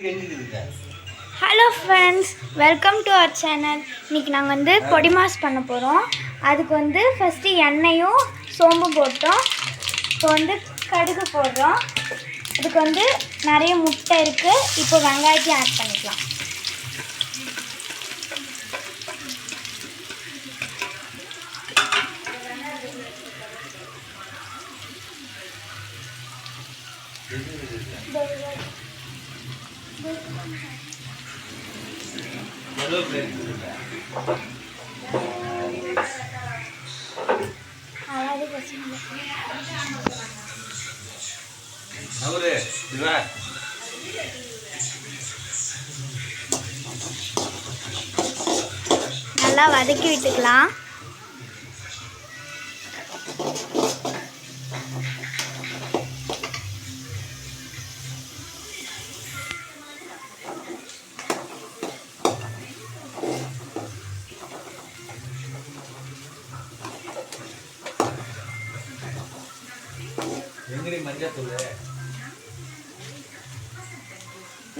Hello friends, welcome to our channel. இன்றைக்கி நாங்கள் வந்து பொடி மாஸ் பண்ண போகிறோம். அதுக்கு வந்து ஃபஸ்ட்டு எண்ணெயும் சோம்பும் போட்டோம். இப்போ வந்து கடுகு போடுறோம். அதுக்கு வந்து நிறைய முட்டை இருக்குது. இப்போ வெங்காயத்தையும் ஆட் பண்ணிக்கலாம். நல்லா வதக்கி விட்டுக்கலாம்.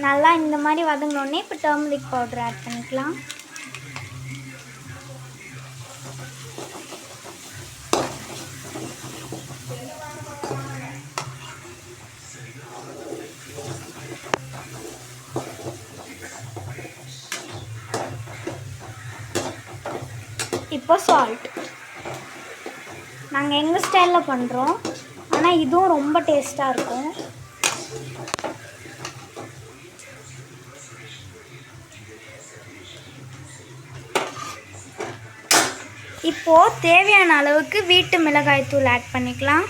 நல்லா இந்த மாதிரி வதங்கினோடனே இப்போ டர்மரிக் பவுடர் ஆட் பண்ணிக்கலாம். இப்போ சால்ட். நாங்கள் எங்கள் ஸ்டைலில் பண்ணுறோம், ஆனால் இதுவும் ரொம்ப டேஸ்ட்டாக இருக்கும். இப்போது தேவையான அளவுக்கு வீட்டு மிளகாய் தூள் ஆட் பண்ணிக்கலாம்.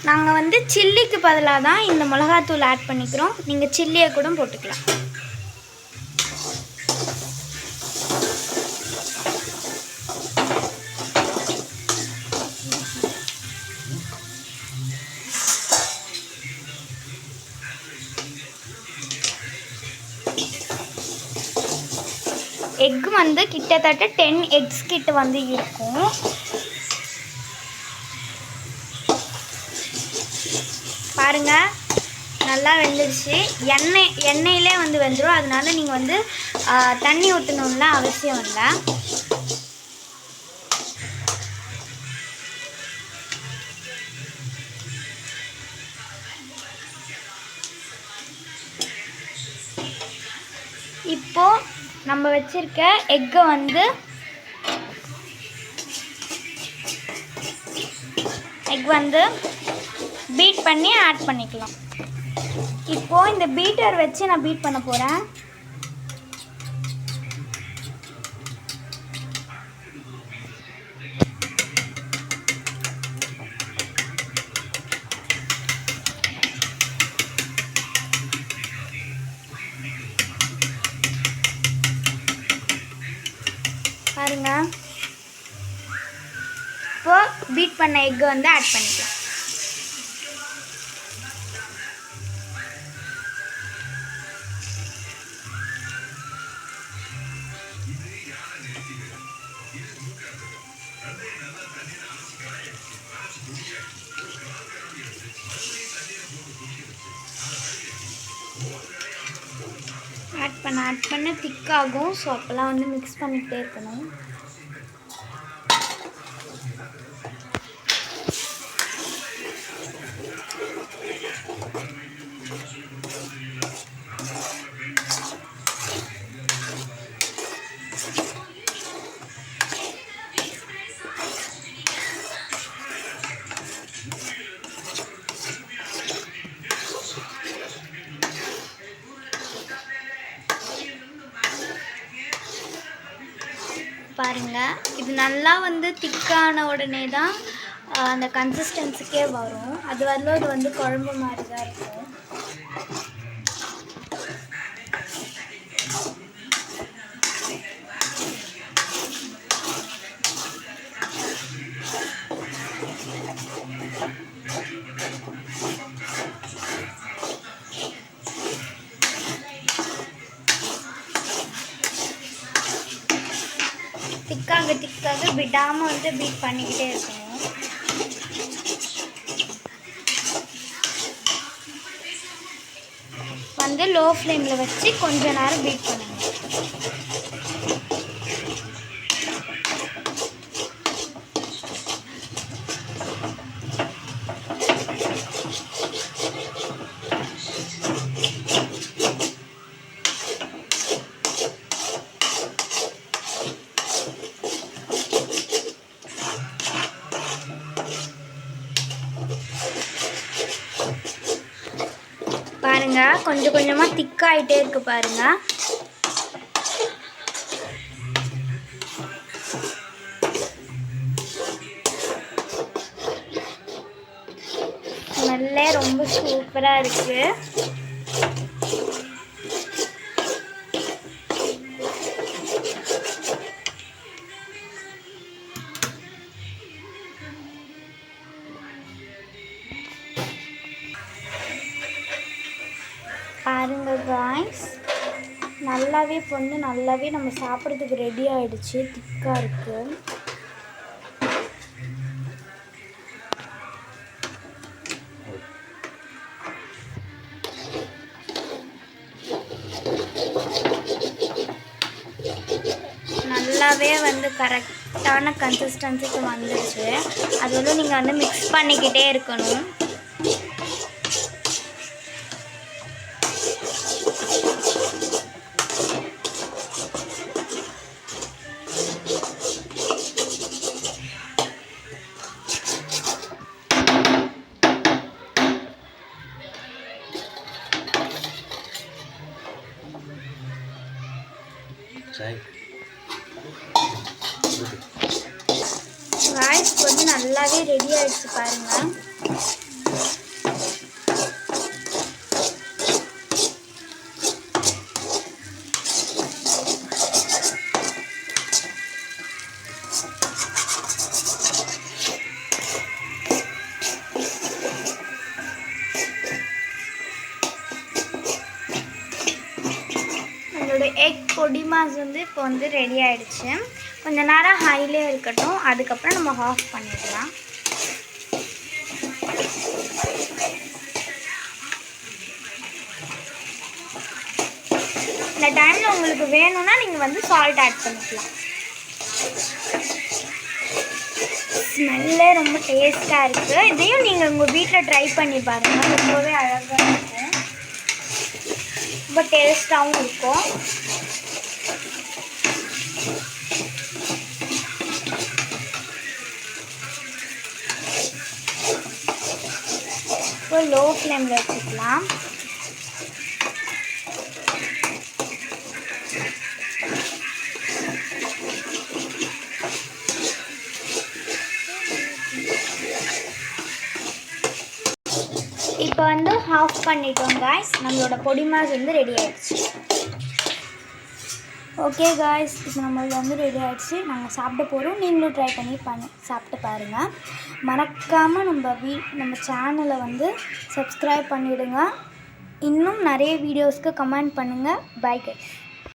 நாங்கள் வந்து சில்லிக்கு பதிலாக தான் இந்த மிளகாத்தூள் ஆட் பண்ணிக்கிறோம். நீங்கள் சில்லியை கூட போட்டுக்கலாம். எக் வந்து கிட்டத்தட்ட 10 எக்ஸ் கிட்ட வந்து இருக்கும். பாருங்க, நல்லா வெந்துருச்சு. எண்ணெயிலே வந்து வெந்துடும். அதனால நீங்கள் வந்து தண்ணி ஊற்றணும்ல அவசியம் இல்லை. இப்போது நம்ம வச்சுருக்க எக்கை வந்து பீட் பண்ணி ஆட் பண்ணிக்கலாம். இப்போது இந்த பீட்டர் வச்சு நான் பீட் பண்ண போகிறேன். பாருங்க, இப்போ பீட் பண்ண எக் வந்து ஆட் பண்ணிக்கலாம். ஆட் பண்ண திக்காகும். ஸோ அப்போல்லாம் வந்து மிக்ஸ் பண்ணிக்கிட்டே இருக்கணும். பாருங்கள், இது நல்லா வந்து திக்கான உடனே தான் அந்த கன்சிஸ்டன்சிக்கே வரும். அது வரலும் இது வந்து குழம்பு மாதிரி தான் இருக்கும். திக்காக விடாமல் வந்து பீட் பண்ணிக்கிட்டே இருக்கணும். வந்து லோ ஃப்ளேமில் வச்சு கொஞ்ச நேரம் பீட் பண்ணுங்க. பாருங்க கொஞ்சம் கொஞ்சமாக திக்காயிட்டே இருக்கு பாருங்க. ஸ்மெல்லே ரொம்ப சூப்பராக இருக்கு. பாருங்க காய்ஸ், நல்லாவே பொண்ணு நல்லாவே நம்ம சாப்பிட்றதுக்கு ரெடி ஆகிடுச்சு. திக்காக இருக்குது. நல்லாவே வந்து கரெக்டான கன்சிஸ்டன்சிக்கு வந்துடுச்சு. அது வந்து நீங்கள் வந்து மிக்ஸ் பண்ணிக்கிட்டே இருக்கணும். காய்ஸ் வந்து நல்லாவே ரெடி ஆயிடுச்சு பாருங்க. நம்மளோட எக் பொடி மாஸ் வந்து இப்போ வந்து ரெடி ஆகிடுச்சு. கொஞ்ச நேரம் ஹைலே இருக்கட்டும், அதுக்கப்புறம் நம்ம ஆஃப் பண்ணிடலாம். இந்த டைமில் உங்களுக்கு வேணும்னா நீங்கள் வந்து சால்ட் ஆட் பண்ணிக்கலாம். ஸ்மெல்லே ரொம்ப டேஸ்ட்டாக இருக்குது. இதையும் நீங்கள் உங்கள் வீட்டில் ட்ரை பண்ணி பாருங்கள். ரொம்பவே அழகாக இருக்கும், ரொம்ப டேஸ்ட்டாகவும் இருக்கும். இப்போ லோ ஃப்ளேமில் வச்சுக்கலாம். இப்போ வந்து ஆஃப் பண்ணிட்டோம் காய்ஸ். நம்மளோட பொடி மாஸ் வந்து ரெடி ஆகிடுச்சு. ஓகே காய்ஸ், இப்போ நம்மளுக்கு வந்து ரெடி ஆகிடுச்சு. நாங்கள் சாப்பிட போகிறோம். நீங்களும் ட்ரை பண்ணி சாப்பிட்டு பாருங்கள். மறக்காமல் நம்ம சேனலை வந்து சப்ஸ்கிரைப் பண்ணிவிடுங்க. இன்னும் நிறைய வீடியோஸ்க்கு கமெண்ட் பண்ணுங்கள். Bye guys.